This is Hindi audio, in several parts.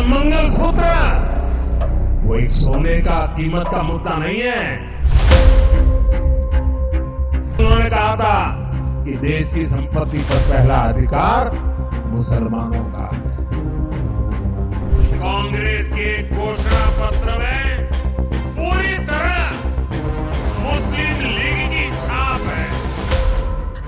मंगलसूत्र वो एक सोने का कीमत का मुद्दा नहीं है। उन्होंने कहा था कि देश की संपत्ति पर पहला अधिकार मुसलमानों का है। कांग्रेस के घोषणा पत्र में पूरी तरह मुस्लिम लीग की छाप है।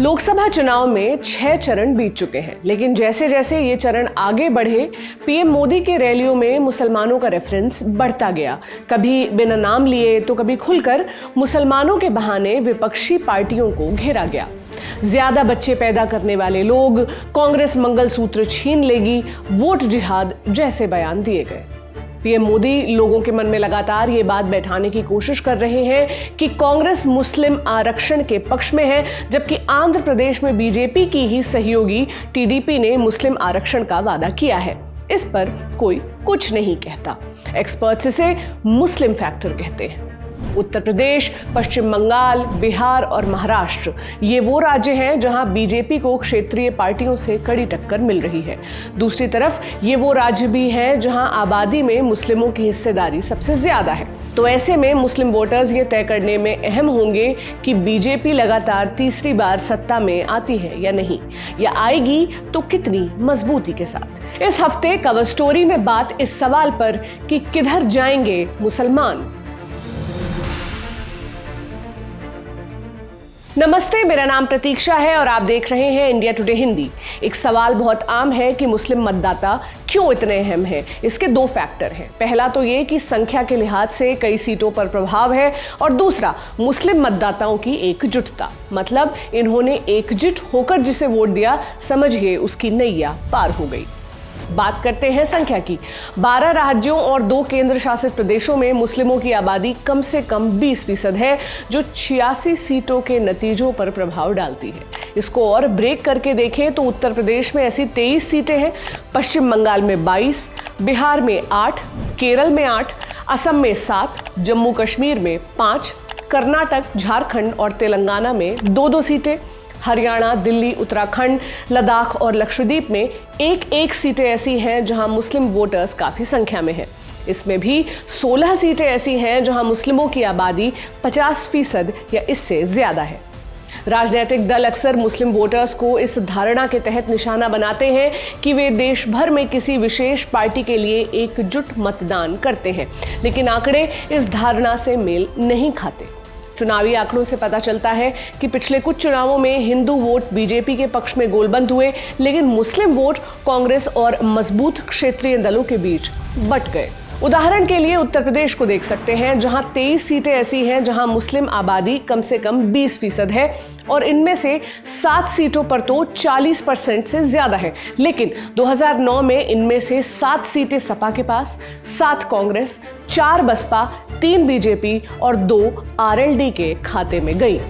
लोकसभा चुनाव में 6 चरण बीत चुके हैं, लेकिन जैसे जैसे ये चरण आगे बढ़े, पीएम मोदी के रैलियों में मुसलमानों का रेफरेंस बढ़ता गया। कभी बिना नाम लिए तो कभी खुलकर मुसलमानों के बहाने विपक्षी पार्टियों को घेरा गया। ज्यादा बच्चे पैदा करने वाले लोग, कांग्रेस मंगलसूत्र छीन लेगी, वोट जिहाद जैसे बयान दिए गए। पीएम मोदी लोगों के मन में लगातार ये बात बैठाने की कोशिश कर रहे हैं कि कांग्रेस मुस्लिम आरक्षण के पक्ष में है, जबकि आंध्र प्रदेश में बीजेपी की ही सहयोगी टीडीपी ने मुस्लिम आरक्षण का वादा किया है। इस पर कोई कुछ नहीं कहता। एक्सपर्ट्स इसे मुस्लिम फैक्टर कहते हैं। उत्तर प्रदेश, पश्चिम बंगाल, बिहार और महाराष्ट्र ये वो राज्य हैं जहां बीजेपी को क्षेत्रीय पार्टियों से कड़ी टक्कर मिल रही है। दूसरी तरफ ये वो राज्य भी हैं जहां आबादी में मुस्लिमों की हिस्सेदारी सबसे ज्यादा है। तो ऐसे में मुस्लिम वोटर्स ये तय करने में अहम होंगे कि बीजेपी लगातार तीसरी बार सत्ता में आती है या नहीं, या आएगी तो कितनी मजबूती के साथ। इस हफ्ते कवर स्टोरी में बात इस सवाल पर कि किधर जाएंगे मुसलमान। नमस्ते, मेरा नाम प्रतीक्षा है और आप देख रहे हैं इंडिया टुडे हिंदी। एक सवाल बहुत आम है कि मुस्लिम मतदाता क्यों इतने अहम हैं। इसके 2 फैक्टर हैं। पहला तो ये कि संख्या के लिहाज से कई सीटों पर प्रभाव है, और दूसरा मुस्लिम मतदाताओं की एकजुटता। मतलब इन्होंने एकजुट होकर जिसे वोट दिया, समझिए उसकी नैया पार हो गई। बात करते हैं संख्या की। 12 राज्यों और 2 केंद्र शासित प्रदेशों में मुस्लिमों की आबादी कम से कम 20% है, जो 86 सीटों के नतीजों पर प्रभाव डालती है। इसको और ब्रेक करके देखें तो उत्तर प्रदेश में ऐसी 23 सीटें हैं, पश्चिम बंगाल में 22, बिहार में 8, केरल में 8, असम में 7, जम्मू कश्मीर में 5, कर्नाटक, झारखंड और तेलंगाना में 2-2 सीटें, हरियाणा, दिल्ली, उत्तराखंड, लद्दाख और लक्षद्वीप में 1-1 सीटें ऐसी हैं जहां मुस्लिम वोटर्स काफी संख्या में हैं। इसमें भी 16 सीटें ऐसी हैं जहां मुस्लिमों की आबादी 50% या इससे ज्यादा है। राजनीतिक दल अक्सर मुस्लिम वोटर्स को इस धारणा के तहत निशाना बनाते हैं कि वे देश भर में किसी विशेष पार्टी के लिए एकजुट मतदान करते हैं, लेकिन आंकड़े इस धारणा से मेल नहीं खाते। चुनावी आंकड़ों से पता चलता है कि पिछले कुछ चुनावों में हिंदू वोट बीजेपी के पक्ष में गोलबंद हुए, लेकिन मुस्लिम वोट कांग्रेस और मजबूत क्षेत्रीय दलों के बीच बंट गए। उदाहरण के लिए उत्तर प्रदेश को देख सकते हैं, जहां 23 सीटें ऐसी हैं जहां मुस्लिम आबादी कम से कम 20% है, और इनमें से 7 सीटों पर तो 40% से ज्यादा है। लेकिन 2009 में इनमें से 7 सीटें सपा के पास, 7 कांग्रेस, 4 बसपा, 3 बीजेपी और 2 आरएलडी के खाते में गई।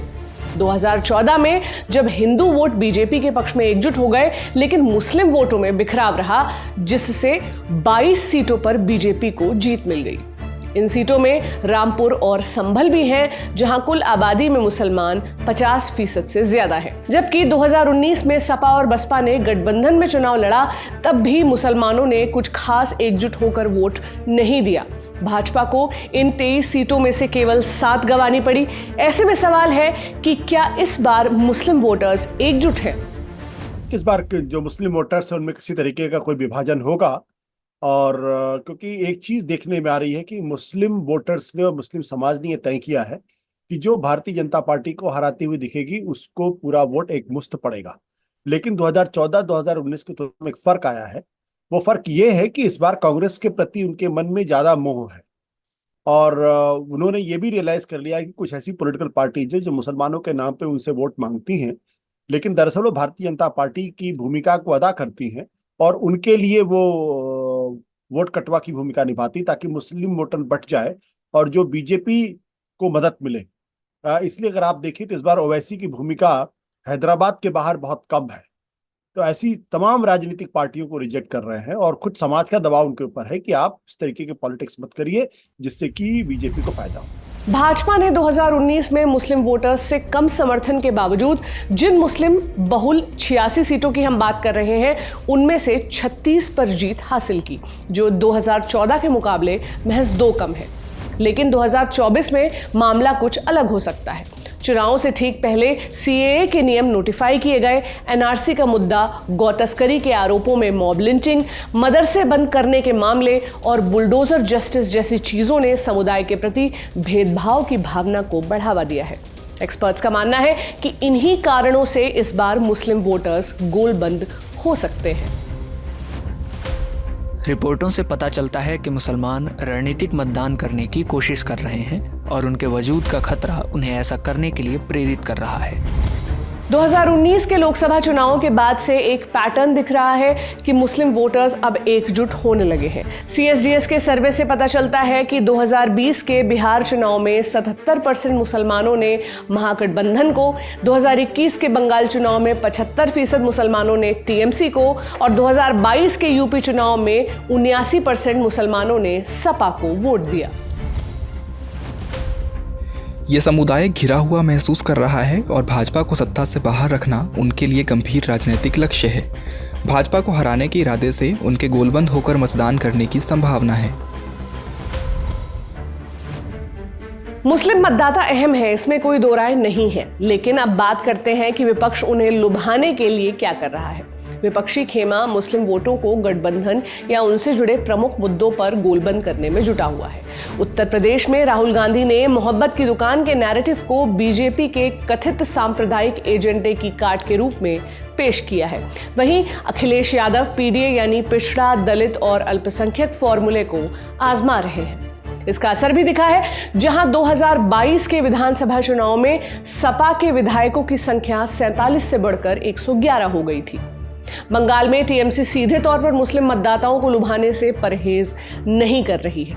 2014 में जब हिंदू वोट बीजेपी के पक्ष में एकजुट हो गए, लेकिन मुस्लिम वोटों में बिखराव रहा, जिससे 22 सीटों पर बीजेपी को जीत मिल गई। इन सीटों में रामपुर और संभल भी हैं, जहां कुल आबादी में मुसलमान 50% से ज्यादा है। जबकि 2019 में सपा और बसपा ने गठबंधन में चुनाव लड़ा, तब भी मुसलमानों ने कुछ खास एकजुट होकर वोट नहीं दिया। भाजपा को इन 23 सीटों में से केवल 7 गंवानी पड़ी। ऐसे में सवाल है कि क्या इस बार मुस्लिम वोटर्स एकजुट हैं? इस बार जो मुस्लिम वोटर्स हैं उनमें किसी तरीके का कोई विभाजन होगा, और क्योंकि एक चीज देखने में आ रही है कि मुस्लिम वोटर्स ने और मुस्लिम समाज ने यह तय किया है कि जो भारतीय जनता पार्टी को हराती हुई दिखेगी उसको पूरा वोट एक मुश्त पड़ेगा। लेकिन 2014-2019 की तुलना में एक फर्क आया है। वो फर्क ये है कि इस बार कांग्रेस के प्रति उनके मन में ज्यादा मोह है, और उन्होंने ये भी रियलाइज कर लिया कि कुछ ऐसी पॉलिटिकल पार्टीज है जो मुसलमानों के नाम पे उनसे वोट मांगती हैं, लेकिन दरअसल वो भारतीय जनता पार्टी की भूमिका को अदा करती हैं, और उनके लिए वो वोट कटवा की भूमिका निभाती, ताकि मुस्लिम वोटर बट जाए और जो बीजेपी को मदद मिले। इसलिए अगर आप देखिए तो इस बार ओवैसी की भूमिका हैदराबाद के बाहर बहुत कम है। तो ऐसी तमाम राजनीतिक पार्टियों को रिजेक्ट कर रहे हैं, और खुद समाज का दबाव उनके ऊपर है कि आप इस तरीके के पॉलिटिक्स मत करिए जिससे कि बीजेपी को फायदा हो। भाजपा ने 2019 में मुस्लिम वोटर्स से कम समर्थन के बावजूद जिन मुस्लिम बहुल 86 सीटों की हम बात कर रहे हैं उनमें से 36 पर जीत हासिल की, जो 2014 के मुकाबले महज 2 कम है। लेकिन 2024 में मामला कुछ अलग हो सकता है। चुनावों से ठीक पहले सीएए के नियम नोटिफाई किए गए, एनआरसी का मुद्दा, गौ तस्करी के आरोपों में मॉब लिंचिंग, मदरसे बंद करने के मामले और बुलडोजर जस्टिस जैसी चीजों ने समुदाय के प्रति भेदभाव की भावना को बढ़ावा दिया है। एक्सपर्ट्स का मानना है कि इन्हीं कारणों से इस बार मुस्लिम वोटर्स गोलबंद हो सकते हैं। रिपोर्टों से पता चलता है कि मुसलमान रणनीतिक मतदान करने की कोशिश कर रहे हैं और उनके वजूद का खतरा उन्हें ऐसा करने के लिए प्रेरित कर रहा है। 2019 के लोकसभा चुनावों के बाद से एक पैटर्न दिख रहा है कि मुस्लिम वोटर्स अब एकजुट होने लगे हैं। CSDS के सर्वे से पता चलता है कि 2020 के बिहार चुनाव में 77% मुसलमानों ने महागठबंधन को, 2021 के बंगाल चुनाव में 75% मुसलमानों ने TMC को और 2022 के यूपी चुनाव में 79% मुसलमानों ने सपा को वोट दिया। ये समुदाय घिरा हुआ महसूस कर रहा है और भाजपा को सत्ता से बाहर रखना उनके लिए गंभीर राजनीतिक लक्ष्य है। भाजपा को हराने के इरादे से उनके गोलबंद होकर मतदान करने की संभावना है। मुस्लिम मतदाता अहम है, इसमें कोई दो राय नहीं है। लेकिन अब बात करते हैं कि विपक्ष उन्हें लुभाने के लिए क्या कर रहा है। विपक्षी खेमा मुस्लिम वोटों को गठबंधन या उनसे जुड़े प्रमुख मुद्दों पर गोलबंद करने में जुटा हुआ है। उत्तर प्रदेश में राहुल गांधी ने मोहब्बत की दुकान के नैरेटिव को बीजेपी के कथित सांप्रदायिक एजेंडे की कार्ड के रूप में पेश किया है। वहीं अखिलेश यादव PDA यानी पिछड़ा, दलित और अल्पसंख्यक फॉर्मूले को आजमा रहे हैं। इसका असर भी दिखा है, जहां 2022 के विधानसभा चुनाव में सपा के विधायकों की संख्या 47 से बढ़कर 111 हो गई थी। बंगाल में TMC सीधे तौर पर मुस्लिम मतदाताओं को लुभाने से परहेज नहीं कर रही है।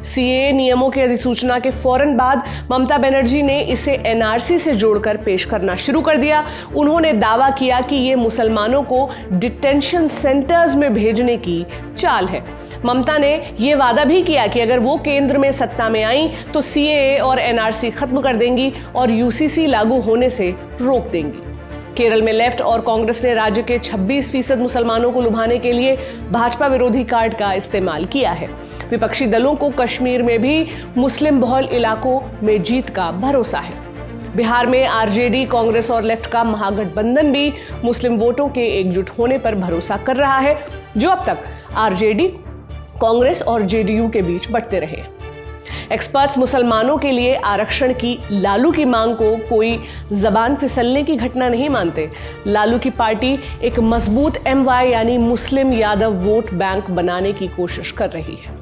CAA नियमों की अधिसूचना के फौरन बाद ममता बनर्जी ने इसे NRC से जोड़कर पेश करना शुरू कर दिया। उन्होंने दावा किया कि ये मुसलमानों को डिटेंशन सेंटर्स में भेजने की चाल है। ममता ने यह वादा भी किया कि अगर वो केंद्र में सत्ता में आई तो CAA और NRC खत्म कर देंगी और UCC लागू होने से रोक देंगी। केरल में लेफ्ट और कांग्रेस ने राज्य के 26% मुसलमानों को लुभाने के लिए भाजपा विरोधी कार्ड का इस्तेमाल किया है। विपक्षी दलों को कश्मीर में भी मुस्लिम बहुल इलाकों में जीत का भरोसा है। बिहार में RJD, कांग्रेस और लेफ्ट का महागठबंधन भी मुस्लिम वोटों के एकजुट होने पर भरोसा कर रहा है, जो अब तक RJD, कांग्रेस और JDU के बीच बढ़ते रहे। एक्सपर्ट्स मुसलमानों के लिए आरक्षण की लालू की मांग को कोई जबान फिसलने की घटना नहीं मानते। लालू की पार्टी एक मजबूत MY यानी मुस्लिम यादव वोट बैंक बनाने की कोशिश कर रही है।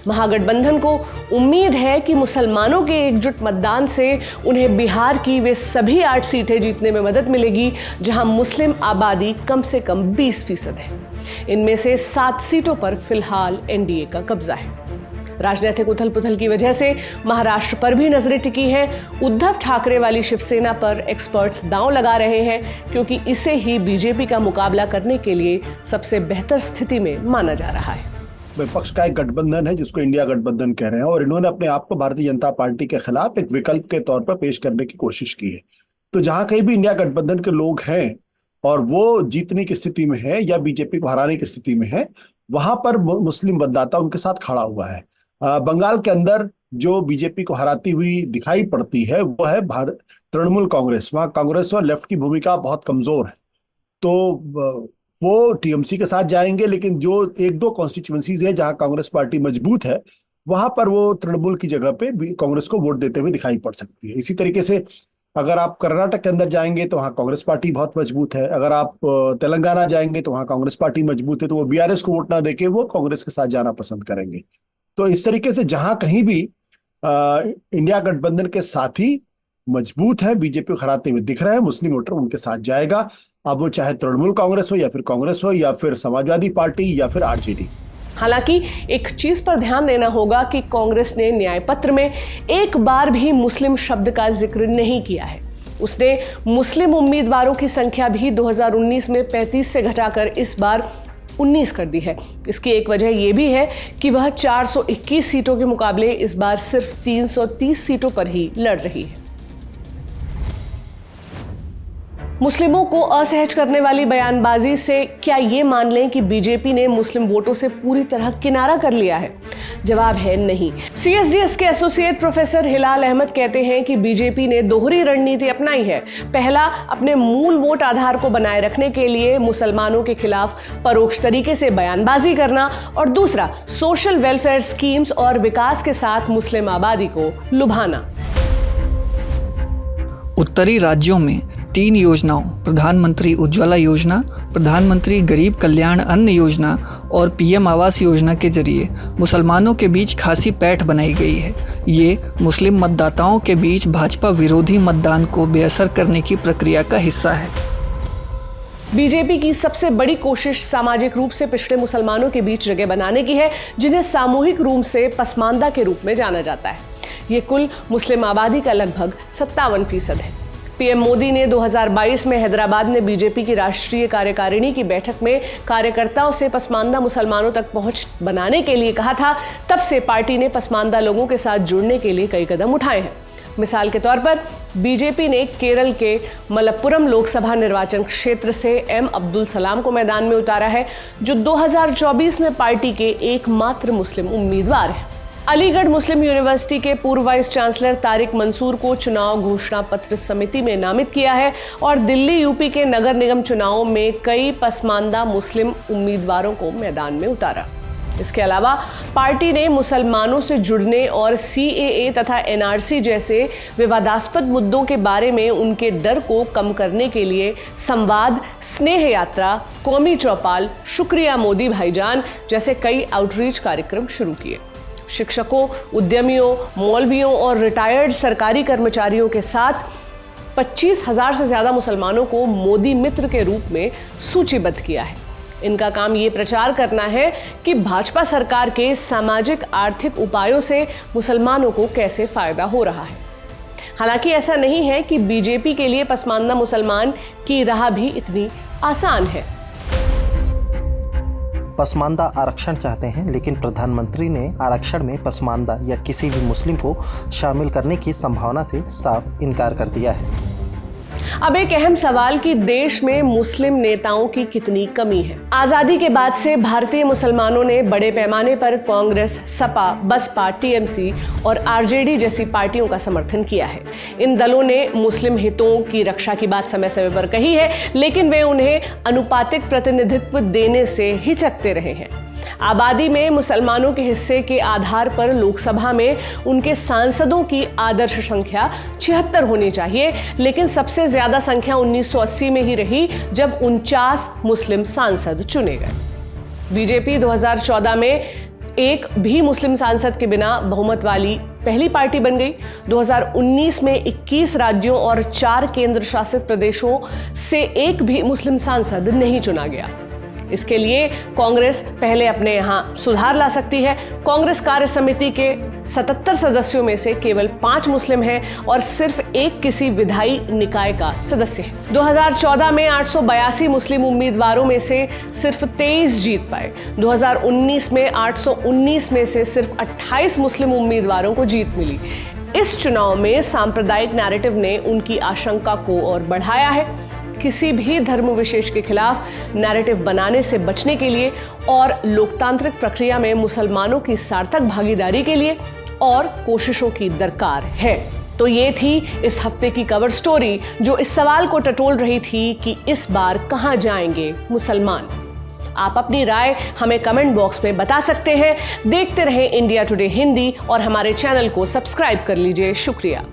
महागठबंधन को उम्मीद है कि मुसलमानों के एकजुट मतदान से उन्हें बिहार की वे सभी 8 सीटें जीतने में मदद मिलेगी, जहां मुस्लिम आबादी कम से कम 20% है। इनमें से 7 सीटों पर फिलहाल NDA का कब्जा है। राजनीतिक उथल पुथल की वजह से महाराष्ट्र पर भी नजरें टिकी हैं। उद्धव ठाकरे वाली शिवसेना पर एक्सपर्ट्स दांव लगा रहे हैं, क्योंकि इसे ही बीजेपी का मुकाबला करने के लिए सबसे बेहतर स्थिति में माना जा रहा है। विपक्ष का एक गठबंधन है जिसको इंडिया गठबंधन कह रहे हैं, और इन्होंने अपने आप को भारतीय जनता पार्टी के खिलाफ एक विकल्प के तौर पर पेश करने की कोशिश की है। तो जहां कहीं भी इंडिया गठबंधन के लोग हैं और वो जीतने की स्थिति में है या बीजेपी को हराने की स्थिति में है, वहां पर मुस्लिम मतदाता उनके साथ खड़ा हुआ है। बंगाल के अंदर जो बीजेपी को हराती हुई दिखाई पड़ती है वो है तृणमूल कांग्रेस। वहां कांग्रेस और लेफ्ट की भूमिका बहुत कमजोर है, तो वो TMC के साथ जाएंगे, लेकिन जो 1-2 कॉन्स्टिट्यूएंसीज है जहां कांग्रेस पार्टी मजबूत है, वहां पर वो तृणमूल की जगह पे भी कांग्रेस को वोट देते हुए दिखाई पड़ सकती है। इसी तरीके से अगर आप कर्नाटक के अंदर जाएंगे तो वहाँ कांग्रेस पार्टी बहुत मजबूत है। अगर आप तेलंगाना जाएंगे तो वहाँ कांग्रेस पार्टी मजबूत है, तो वो BRS को वोट ना देके वो कांग्रेस के साथ जाना पसंद करेंगे। तो इस तरीके से जहां कहीं भी इंडिया गठबंधन के साथी मजबूत है, बीजेपी को हराते हुए दिख रहे हैं, मुस्लिम वोटर उनके साथ जाएगा। अब वो चाहे तृणमूल कांग्रेस हो या फिर कांग्रेस हो या फिर समाजवादी पार्टी या फिर RJD। हालांकि एक चीज पर ध्यान देना होगा कि कांग्रेस ने न्याय पत्र में एक बार भी मुस्लिम शब्द का जिक्र नहीं किया है। उसने मुस्लिम उम्मीदवारों की संख्या भी 2019 में 35 से घटाकर इस बार 19 कर दी है। इसकी एक वजह यह भी है कि वह 421 सीटों के मुकाबले इस बार सिर्फ 330 सीटों पर ही लड़ रही है। मुस्लिमों को असहज करने वाली बयानबाजी से क्या ये मान लें कि बीजेपी ने मुस्लिम वोटों से पूरी तरह किनारा कर लिया है? जवाब है नहीं। CSDS के एसोसिएट प्रोफेसर हिलाल अहमद कहते हैं कि बीजेपी ने दोहरी रणनीति अपनाई है। पहला, अपने मूल वोट आधार को बनाए रखने के लिए मुसलमानों के खिलाफ परोक्ष तरीके से बयानबाजी करना, और दूसरा, सोशल वेलफेयर स्कीम्स और विकास के साथ मुस्लिम आबादी को लुभाना। उत्तरी राज्यों में 3 योजनाओं, प्रधानमंत्री उज्ज्वला योजना, प्रधानमंत्री गरीब कल्याण अन्न योजना और PM आवास योजना के जरिए मुसलमानों के बीच खासी पैठ बनाई गई है। ये मुस्लिम मतदाताओं के बीच भाजपा विरोधी मतदान को बेअसर करने की प्रक्रिया का हिस्सा है। बीजेपी की सबसे बड़ी कोशिश सामाजिक रूप से पिछड़े मुसलमानों के बीच जगह बनाने की है, जिन्हें सामूहिक रूप से पसमानदा के रूप में जाना जाता है। ये कुल मुस्लिम आबादी का लगभग 57% है। PM मोदी ने 2022 में हैदराबाद में बीजेपी की राष्ट्रीय कार्यकारिणी की बैठक में कार्यकर्ताओं से पसमानदा मुसलमानों तक पहुंच बनाने के लिए कहा था। तब से पार्टी ने पसमानदा लोगों के साथ जुड़ने के लिए कई कदम उठाए हैं। मिसाल के तौर पर बीजेपी ने केरल के मलप्पुरम लोकसभा निर्वाचन क्षेत्र से M अब्दुल सलाम को मैदान में उतारा है, जो 2024 में पार्टी के एकमात्र मुस्लिम उम्मीदवार हैं। अलीगढ़ मुस्लिम यूनिवर्सिटी के पूर्व वाइस चांसलर तारिक मंसूर को चुनाव घोषणा पत्र समिति में नामित किया है, और दिल्ली UP के नगर निगम चुनावों में कई पसमानदा मुस्लिम उम्मीदवारों को मैदान में उतारा। इसके अलावा पार्टी ने मुसलमानों से जुड़ने और CAA तथा NRC जैसे विवादास्पद मुद्दों के बारे में उनके डर को कम करने के लिए संवाद, स्नेह यात्रा, कौमी चौपाल, शुक्रिया मोदी भाईजान जैसे कई आउटरीच कार्यक्रम शुरू किए। शिक्षकों, उद्यमियों, मौलवियों और रिटायर्ड सरकारी कर्मचारियों के साथ 25,000 से ज्यादा मुसलमानों को मोदी मित्र के रूप में सूचीबद्ध किया है। इनका काम ये प्रचार करना है कि भाजपा सरकार के सामाजिक आर्थिक उपायों से मुसलमानों को कैसे फायदा हो रहा है। हालांकि ऐसा नहीं है कि बीजेपी के लिए पसमानदा मुसलमान की राह भी इतनी आसान है। पसमानदा आरक्षण चाहते हैं, लेकिन प्रधानमंत्री ने आरक्षण में पसमानदा या किसी भी मुस्लिम को शामिल करने की संभावना से साफ इनकार कर दिया है। अब एक अहम सवाल कि देश में मुस्लिम नेताओं की कितनी कमी है। आजादी के बाद से भारतीय मुसलमानों ने बड़े पैमाने पर कांग्रेस, सपा, बसपा, TMC और RJD जैसी पार्टियों का समर्थन किया है। इन दलों ने मुस्लिम हितों की रक्षा की बात समय समय पर कही है, लेकिन वे उन्हें अनुपातिक प्रतिनिधित्व देने से हिचकते रहे हैं। आबादी में मुसलमानों के हिस्से के आधार पर लोकसभा में उनके सांसदों की आदर्श संख्या 76 होनी चाहिए, लेकिन सबसे ज्यादा संख्या 1980 में ही रही, जब 49 मुस्लिम सांसद चुने गए। बीजेपी 2014 में एक भी मुस्लिम सांसद के बिना बहुमत वाली पहली पार्टी बन गई। 2019 में 21 राज्यों और 4 केंद्र शासित प्रदेशों से एक भी मुस्लिम सांसद नहीं चुना गया। इसके लिए कांग्रेस पहले अपने यहाँ सुधार ला सकती है। कांग्रेस कार्य समिति के 77 सदस्यों में से केवल 5 मुस्लिम हैं और सिर्फ एक किसी विधायी निकाय का सदस्य है। 2014 में 882 मुस्लिम उम्मीदवारों में से सिर्फ 23 जीत पाए। 2019 में 819 में से सिर्फ 28 मुस्लिम उम्मीदवारों को जीत मिली। इस चुनाव में सांप्रदायिक नैरेटिव ने उनकी आशंका को और बढ़ाया है। किसी भी धर्म विशेष के खिलाफ नैरेटिव बनाने से बचने के लिए और लोकतांत्रिक प्रक्रिया में मुसलमानों की सार्थक भागीदारी के लिए और कोशिशों की दरकार है। तो ये थी इस हफ्ते की कवर स्टोरी, जो इस सवाल को टटोल रही थी कि इस बार कहां जाएंगे मुसलमान। आप अपनी राय हमें कमेंट बॉक्स में बता सकते हैं। देखते रहें इंडिया टुडे हिंदी और हमारे चैनल को सब्सक्राइब कर लीजिए। शुक्रिया।